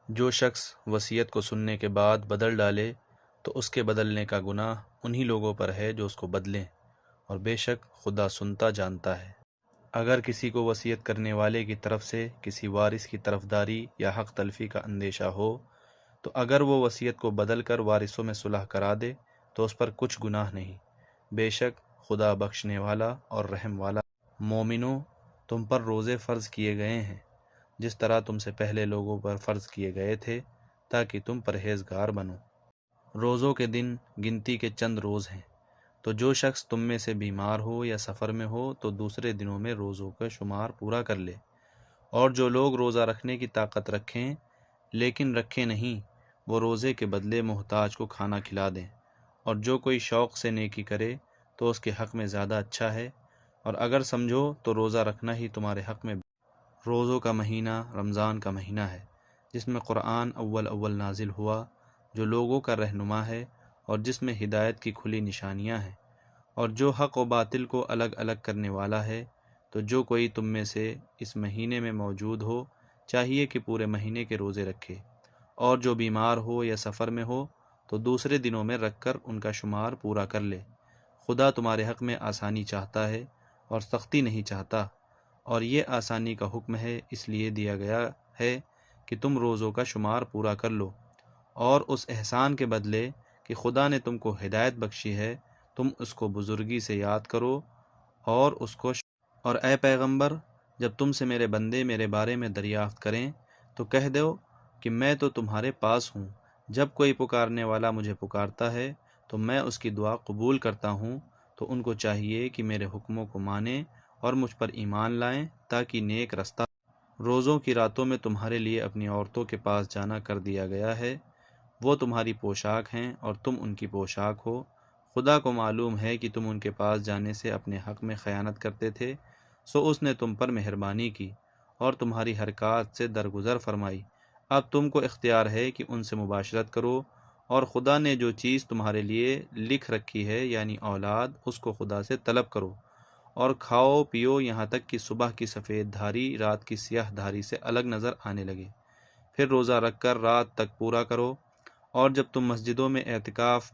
جو شخص وصیت کو سننے کے بعد بدل ڈالے تو اس کے بدلنے کا گناہ انہی لوگوں پر ہے جو اس کو بدلیں، اور بے شک خدا سنتا جانتا ہے۔ اگر کسی کو وصیت کرنے والے کی طرف سے کسی وارث کی طرفداری یا حق تلفی کا اندیشہ ہو تو اگر وہ وصیت کو بدل کر وارثوں میں صلح کرا دے تو اس پر کچھ گناہ نہیں، بے شک خدا بخشنے والا اور رحم والا۔ مومنو، تم پر روزے فرض کیے گئے ہیں جس طرح تم سے پہلے لوگوں پر فرض کیے گئے تھے تاکہ تم پرہیزگار بنو۔ روزوں کے دن گنتی کے چند روز ہیں، تو جو شخص تم میں سے بیمار ہو یا سفر میں ہو تو دوسرے دنوں میں روزوں کا شمار پورا کر لے۔ اور جو لوگ روزہ رکھنے کی طاقت رکھیں لیکن رکھے نہیں، وہ روزے کے بدلے محتاج کو کھانا کھلا دیں۔ اور جو کوئی شوق سے نیکی کرے تو اس کے حق میں زیادہ اچھا ہے، اور اگر سمجھو تو روزہ رکھنا ہی تمہارے حق میں۔ روزوں کا مہینہ رمضان کا مہینہ ہے جس میں قرآن اول نازل ہوا، جو لوگوں کا رہنما ہے اور جس میں ہدایت کی کھلی نشانیاں ہیں، اور جو حق و باطل کو الگ الگ کرنے والا ہے۔ تو جو کوئی تم میں سے اس مہینے میں موجود ہو چاہیے کہ پورے مہینے کے روزے رکھے، اور جو بیمار ہو یا سفر میں ہو تو دوسرے دنوں میں رکھ کر ان کا شمار پورا کر لے۔ خدا تمہارے حق میں آسانی چاہتا ہے اور سختی نہیں چاہتا، اور یہ آسانی کا حکم ہے اس لیے دیا گیا ہے کہ تم روزوں کا شمار پورا کر لو، اور اس احسان کے بدلے کہ خدا نے تم کو ہدایت بخشی ہے تم اس کو بزرگی سے یاد کرو اور اس کو اور اے پیغمبر، جب تم سے میرے بندے میرے بارے میں دریافت کریں تو کہہ دو کہ میں تو تمہارے پاس ہوں، جب کوئی پکارنے والا مجھے پکارتا ہے تو میں اس کی دعا قبول کرتا ہوں۔ تو ان کو چاہیے کہ میرے حکموں کو مانیں اور مجھ پر ایمان لائیں تاکہ نیک رستہ۔ روزوں کی راتوں میں تمہارے لیے اپنی عورتوں کے پاس جانا کر دیا گیا ہے، وہ تمہاری پوشاک ہیں اور تم ان کی پوشاک ہو۔ خدا کو معلوم ہے کہ تم ان کے پاس جانے سے اپنے حق میں خیانت کرتے تھے، سو اس نے تم پر مہربانی کی اور تمہاری حرکات سے درگزر فرمائی۔ اب تم کو اختیار ہے کہ ان سے مباشرت کرو، اور خدا نے جو چیز تمہارے لیے لکھ رکھی ہے یعنی اولاد، اس کو خدا سے طلب کرو، اور کھاؤ پیو یہاں تک کہ صبح کی سفید دھاری رات کی سیاہ دھاری سے الگ نظر آنے لگے، پھر روزہ رکھ کر رات تک پورا کرو۔ اور جب تم مسجدوں میں اعتکاف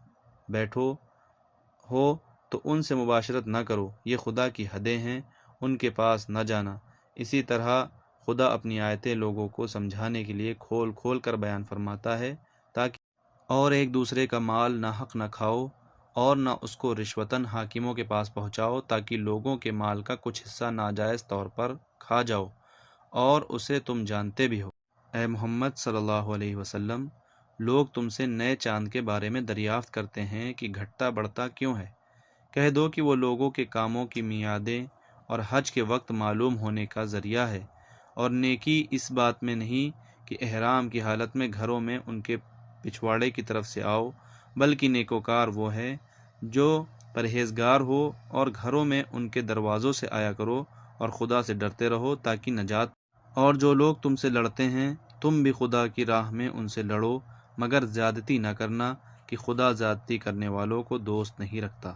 بیٹھو ہو تو ان سے مباشرت نہ کرو، یہ خدا کی حدیں ہیں، ان کے پاس نہ جانا۔ اسی طرح خدا اپنی آیتیں لوگوں کو سمجھانے کے لیے کھول کھول کر بیان فرماتا ہے تاکہ اور ایک دوسرے کا مال ناحق نہ کھاؤ اور نہ اس کو رشوتاً حاکموں کے پاس پہنچاؤ تاکہ لوگوں کے مال کا کچھ حصہ ناجائز طور پر کھا جاؤ اور اسے تم جانتے بھی ہو۔ اے محمد صلی اللہ علیہ وسلم، لوگ تم سے نئے چاند کے بارے میں دریافت کرتے ہیں کہ گھٹتا بڑھتا کیوں ہے۔ کہہ دو کہ وہ لوگوں کے کاموں کی میعادیں اور حج کے وقت معلوم ہونے کا ذریعہ ہے، اور نیکی اس بات میں نہیں کہ احرام کی حالت میں گھروں میں ان کے پچھواڑے کی طرف سے آؤ، بلکہ نیکوکار وہ ہے جو پرہیزگار ہو، اور گھروں میں ان کے دروازوں سے آیا کرو اور خدا سے ڈرتے رہو تاکہ نجات۔ اور جو لوگ تم سے لڑتے ہیں تم بھی خدا کی راہ میں ان سے لڑو، مگر زیادتی نہ کرنا کہ خدا زیادتی کرنے والوں کو دوست نہیں رکھتا۔